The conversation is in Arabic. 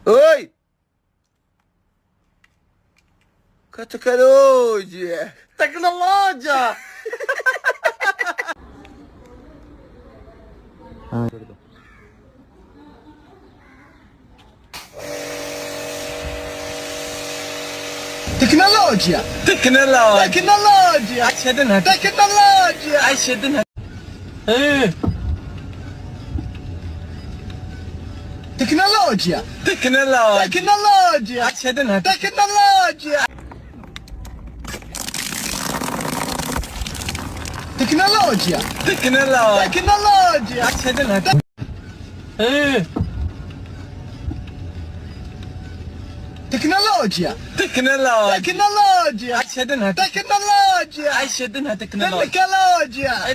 Oi! Tecnologia! Tecnologia! تكنولوجيا تكنولوجيا تكنولوجيا عشدنها تكنولوجيا عشدنها ايه تكنولوجيا تكنولوجيا تكنولوجيا عشدنها تكنولوجيا تكنولوجيا تكنولوجيا تكنولوجيا عشدنها ايه تكنولوجيا تكنولوجيا تكنولوجيا عشدنها تكنولوجيا عشدنها تكنولوجيا تكنولوجيا